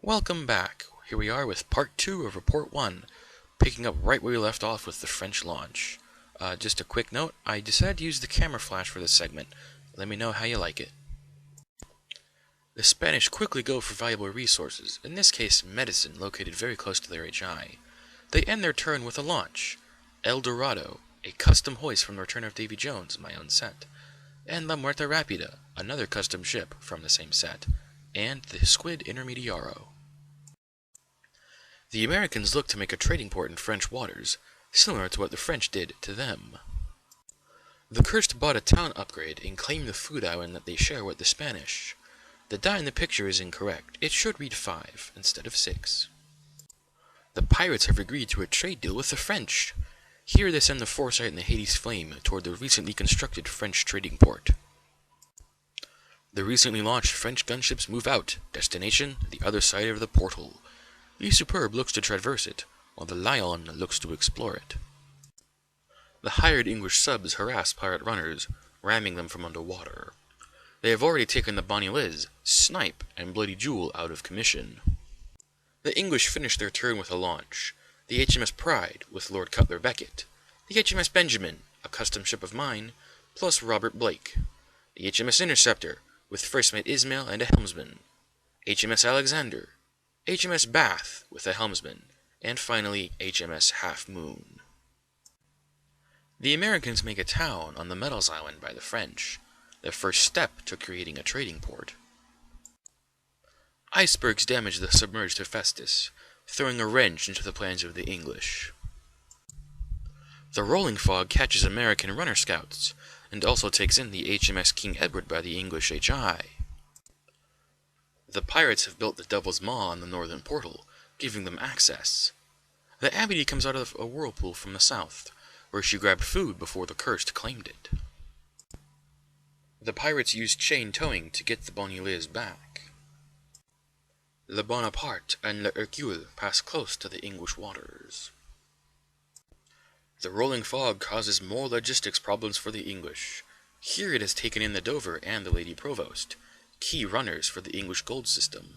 Welcome back. Here we are with part 2 of Report 1, picking up right where we left off with the French launch. Just a quick note, I decided to use the camera flash for this segment. Let me know how you like it. The Spanish quickly go for valuable resources, in this case medicine located very close to their HI. They end their turn with a launch, El Dorado, a custom hoist from the Return of Davy Jones, my own set, and La Muerta Rapida, another custom ship from the same set, and the Squid Intermediaro. The Americans look to make a trading port in French waters, similar to what the French did to them. The Cursed bought a town upgrade and claimed the food island that they share with the Spanish. The die in the picture is incorrect. It should read 5 instead of 6. The pirates have agreed to a trade deal with the French. Here they send the Foresight and the Hades Flame toward the recently constructed French trading port. The recently launched French gunships move out, destination the other side of the portal. The Superb looks to traverse it, while the Lion looks to explore it. The hired English subs harass pirate runners, ramming them from underwater. They have already taken the Bonnie Liz, Snipe, and Bloody Jewel out of commission. The English finish their turn with a launch, the HMS Pride with Lord Cutler Beckett, the HMS Benjamin, a custom ship of mine, plus Robert Blake, the HMS Interceptor, with First Mate Ismail and a helmsman, HMS Alexander, HMS Bath with a helmsman, and finally HMS Half Moon. The Americans make a town on the Metals Island by the French, the first step to creating a trading port. Icebergs damage the submerged Hephaestus, throwing a wrench into the plans of the English. The Rolling Fog catches American runner scouts, and also takes in the HMS King Edward by the English HI. The pirates have built the Devil's Maw on the northern portal, giving them access. The Amity comes out of a whirlpool from the south, where she grabbed food before the Cursed claimed it. The pirates used chain towing to get the Bonnie Liz back. Le Bonaparte and Le Hercule pass close to the English waters. The Rolling Fog causes more logistics problems for the English. Here it has taken in the Dover and the Lady Provost, key runners for the English gold system.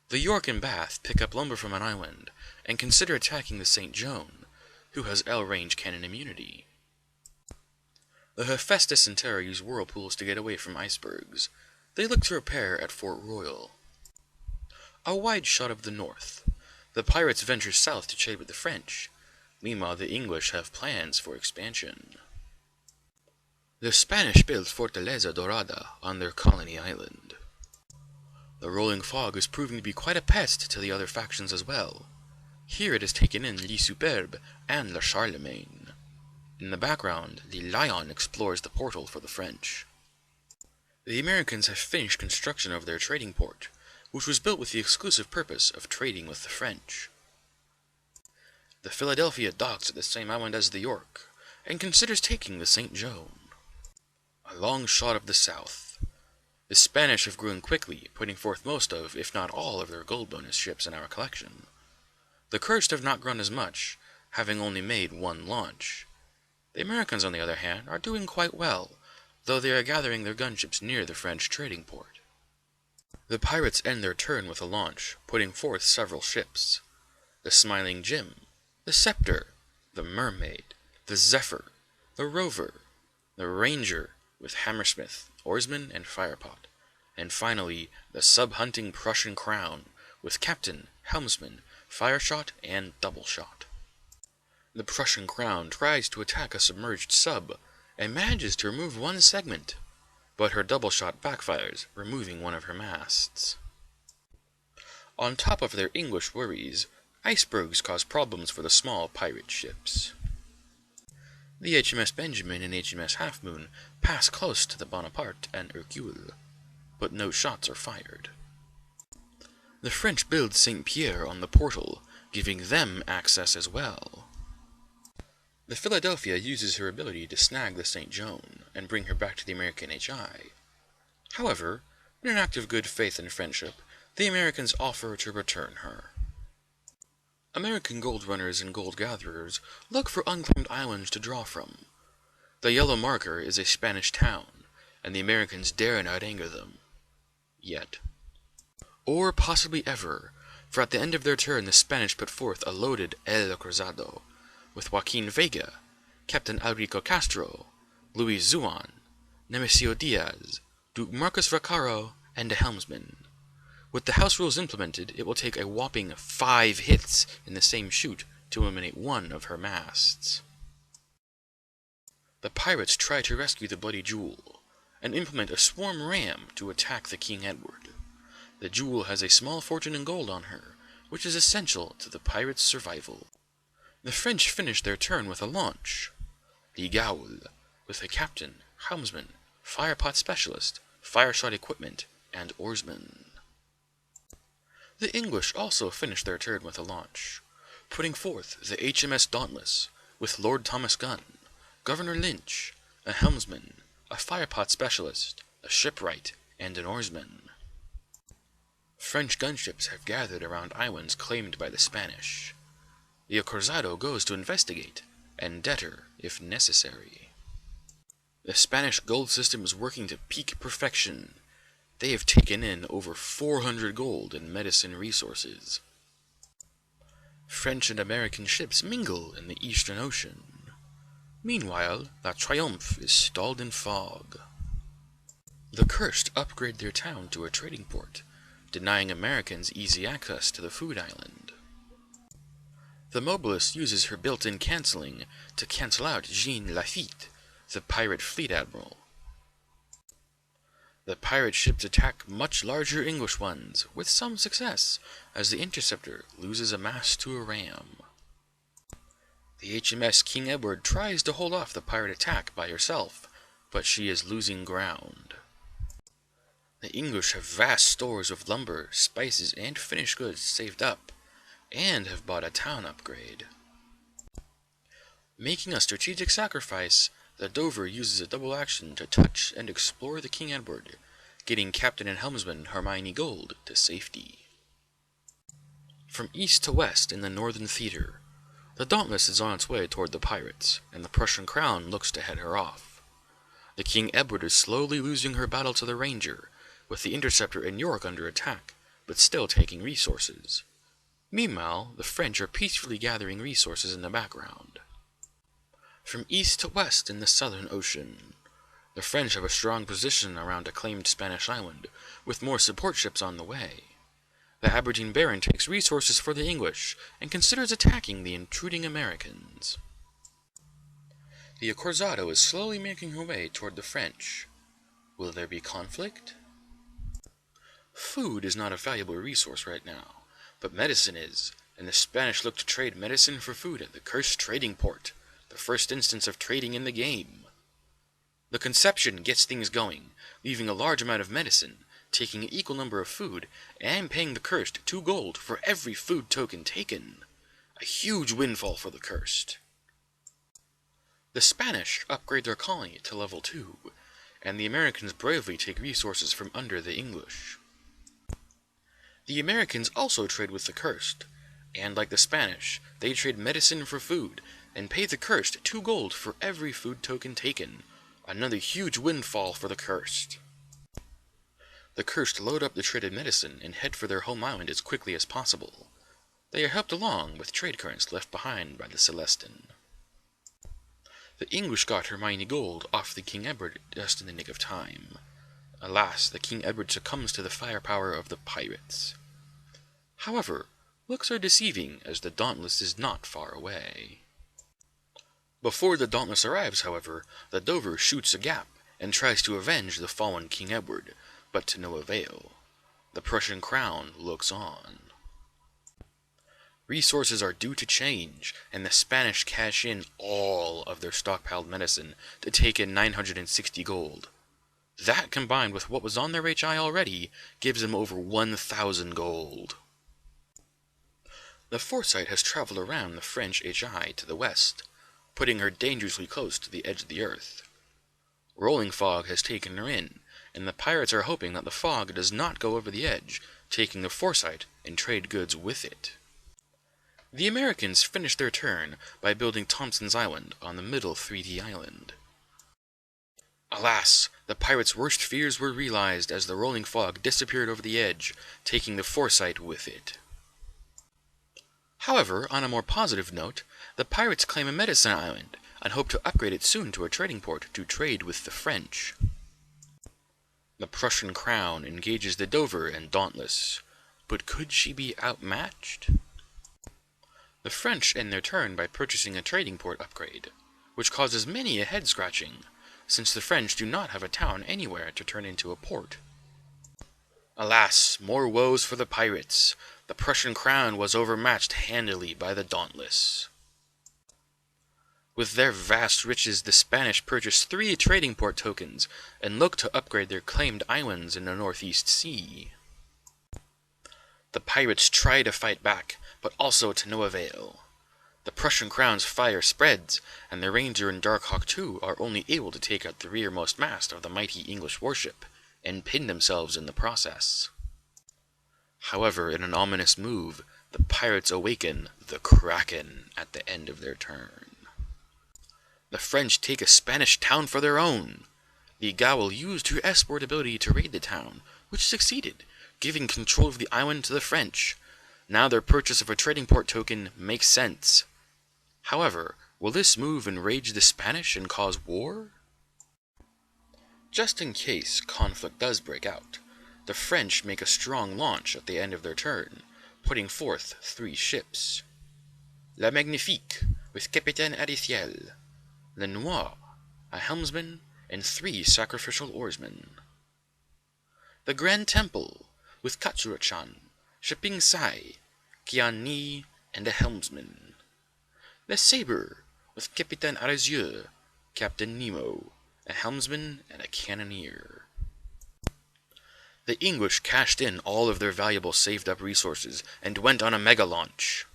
The York and Bath pick up lumber from an island, and consider attacking the St. Joan, who has L-range cannon immunity. The Hephaestus and Terror use whirlpools to get away from icebergs. They look to repair at Fort Royal. A wide shot of the north. The pirates venture south to trade with the French. Meanwhile, the English have plans for expansion. The Spanish built Fortaleza Dorada on their colony island. The Rolling Fog is proving to be quite a pest to the other factions as well. Here it has taken in Le Superbe and Le Charlemagne. In the background, the Lion explores the portal for the French. The Americans have finished construction of their trading port, which was built with the exclusive purpose of trading with the French. The Philadelphia docks at the same island as the York, and considers taking the St. Joan. A long shot of the south. The Spanish have grown quickly, putting forth most of, if not all, of their gold bonus ships in our collection. The Cursed have not grown as much, having only made one launch. The Americans, on the other hand, are doing quite well, though they are gathering their gunships near the French trading port. The pirates end their turn with a launch, putting forth several ships. The Smiling Jim, the Scepter, the Mermaid, the Zephyr, the Rover, the Ranger with Hammersmith, Oarsman, and Firepot, and finally the sub-hunting Prussian Crown with Captain, Helmsman, Fireshot, and Doubleshot. The Prussian Crown tries to attack a submerged sub and manages to remove one segment, but her Doubleshot backfires, removing one of her masts. On top of their English worries, icebergs cause problems for the small pirate ships. The HMS Benjamin and HMS Half Moon pass close to the Bonaparte and Hercule, but no shots are fired. The French build St. Pierre on the portal, giving them access as well. The Philadelphia uses her ability to snag the St. Joan and bring her back to the American HI. However, in an act of good faith and friendship, the Americans offer to return her. American gold runners and gold gatherers look for unclaimed islands to draw from. The yellow marker is a Spanish town, and the Americans dare not anger them. Yet. or possibly ever, for at the end of their turn the Spanish put forth a loaded El Cruzado, with Joaquin Vega, Captain Alrico Castro, Luis Zuan, Nemesio Diaz, Duke Marcos Vaccaro, and a helmsman. With the house rules implemented, it will take a whopping 5 hits in the same shoot to eliminate one of her masts. The pirates try to rescue the Bloody Jewel, and implement a swarm ram to attack the King Edward. The Jewel has a small fortune in gold on her, which is essential to the pirates' survival. The French finish their turn with a launch. The Gaul, with a captain, helmsman, firepot specialist, fire shot equipment, and oarsmen. The English also finish their turn with a launch, putting forth the HMS Dauntless, with Lord Thomas Gunn, Governor Lynch, a helmsman, a firepot specialist, a shipwright, and an oarsman. French gunships have gathered around islands claimed by the Spanish. The Cruzado goes to investigate, and deter if necessary. The Spanish gold system is working to peak perfection. They have taken in over 400 gold in medicine resources. French and American ships mingle in the Eastern Ocean. Meanwhile, La Triomphe is stalled in fog. The Cursed upgrade their town to a trading port, denying Americans easy access to the food island. The Mobilis uses her built-in cancelling to cancel out Jean Lafitte, the pirate fleet admiral. The pirate ships attack much larger English ones, with some success, as the Interceptor loses a mast to a ram. The HMS King Edward tries to hold off the pirate attack by herself, but she is losing ground. The English have vast stores of lumber, spices, and finished goods saved up, and have bought a town upgrade. Making a strategic sacrifice, the Dover uses a double action to touch and explore the King Edward, getting Captain and Helmsman Hermione Gold to safety. From east to west in the Northern Theater, the Dauntless is on its way toward the pirates, and the Prussian crown looks to head her off. The King Edward is slowly losing her battle to the Ranger, with the Interceptor and York under attack, but still taking resources. Meanwhile, the French are peacefully gathering resources in the background. From east to west in the Southern Ocean, the French have a strong position around a claimed Spanish island, with more support ships on the way. The Aberdeen Baron takes resources for the English, and considers attacking the intruding Americans. The Cruzado is slowly making her way toward the French. Will there be conflict? Food is not a valuable resource right now, but medicine is, and the Spanish look to trade medicine for food at the Cursed Trading Port, the first instance of trading in the game. The Conception gets things going, leaving a large amount of medicine, taking an equal number of food, and paying the Cursed 2 gold for every food token taken. A huge windfall for the Cursed. The Spanish upgrade their colony to level 2, and the Americans bravely take resources from under the English. The Americans also trade with the Cursed, and like the Spanish, they trade medicine for food, and pay the Cursed 2 gold for every food token taken. Another huge windfall for the Cursed. The Cursed load up the traded medicine and head for their home island as quickly as possible. They are helped along with trade currents left behind by the Celestin. The English got Hermione Gold off the King Edward just in the nick of time. Alas, the King Edward succumbs to the firepower of the pirates. However, looks are deceiving as the Dauntless is not far away. Before the Dauntless arrives, however, the Dover shoots a gap and tries to avenge the fallen King Edward, but to no avail. The Prussian crown looks on. Resources are due to change, and the Spanish cash in all of their stockpiled medicine to take in 960 gold. That, combined with what was on their HI already, gives them over 1,000 gold. The Foresight has traveled around the French HI to the west, putting her dangerously close to the edge of the earth. Rolling fog has taken her in, and the pirates are hoping that the fog does not go over the edge, taking the Foresight and trade goods with it. The Americans finish their turn by building Thompson's Island on the middle 3D island. Alas, the pirates' worst fears were realized as the rolling fog disappeared over the edge, taking the foresight with it. However, on a more positive note, the pirates claim a medicine island and hope to upgrade it soon to a trading port to trade with the French. The Prussian crown engages the Dover and Dauntless, but could she be outmatched? The French end their turn by purchasing a trading port upgrade, which causes many a head-scratching, since the French do not have a town anywhere to turn into a port. Alas, more woes for the pirates. The Prussian crown was overmatched handily by the Dauntless. With their vast riches, the Spanish purchased 3 trading port tokens and looked to upgrade their claimed islands in the Northeast Sea. The pirates try to fight back, but also to no avail. The Prussian crown's fire spreads, and the Ranger and Darkhawk II are only able to take out the rearmost mast of the mighty English warship, and pin themselves in the process. However, in an ominous move, the pirates awaken the Kraken at the end of their turn. The French take a Spanish town for their own. The Gaul used her escort ability to raid the town, which succeeded, giving control of the island to the French. Now their purchase of a trading port token makes sense. However, will this move enrage the Spanish and cause war? Just in case conflict does break out, the French make a strong launch at the end of their turn, putting forth 3 ships. La Magnifique, with Capitaine Ariciel, Le Noir, a helmsman, and 3 sacrificial oarsmen. The Grand Temple, with Katsura-chan, Shipping Sai, Kian Ni, and a helmsman. The Sabre, with Capitaine Arisieux, Captain Nemo, a helmsman, and a cannoneer. The English cashed in all of their valuable saved-up resources and went on a mega launch.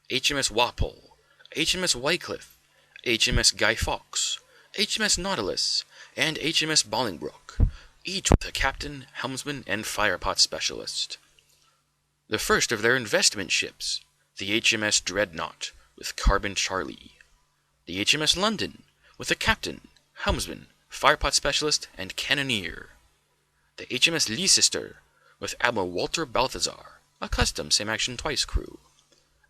HMS Walpole, HMS Wycliffe, HMS Guy Fawkes, HMS Nautilus, and HMS Bolingbroke, each with a captain, helmsman, and firepot specialist. The first of their investment ships, the HMS Dreadnought, with Carbon Charlie. The HMS London, with a captain, helmsman, firepot specialist, and cannoneer. The HMS Leicester, with Admiral Walter Balthazar, a custom same-action twice crew.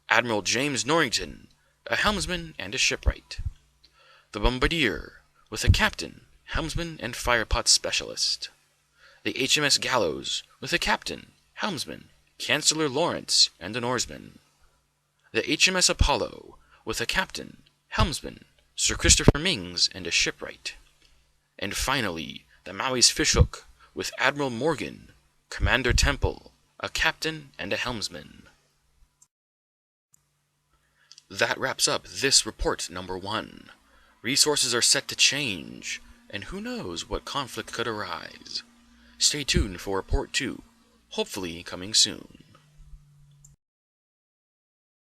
Admiral James Norrington, a helmsman and a shipwright. The Bombardier, with a captain, helmsman, and firepot specialist. The HMS Gallows, with a captain, helmsman, Chancellor Lawrence, and an oarsman. The HMS Apollo, with a captain, helmsman, Sir Christopher Mings, and a shipwright. And finally, the Maui's Fishhook, with Admiral Morgan, Commander Temple, a captain, and a helmsman. That wraps up this report number 1. Resources are set to change, and who knows what conflict could arise. Stay tuned for report 2, hopefully coming soon.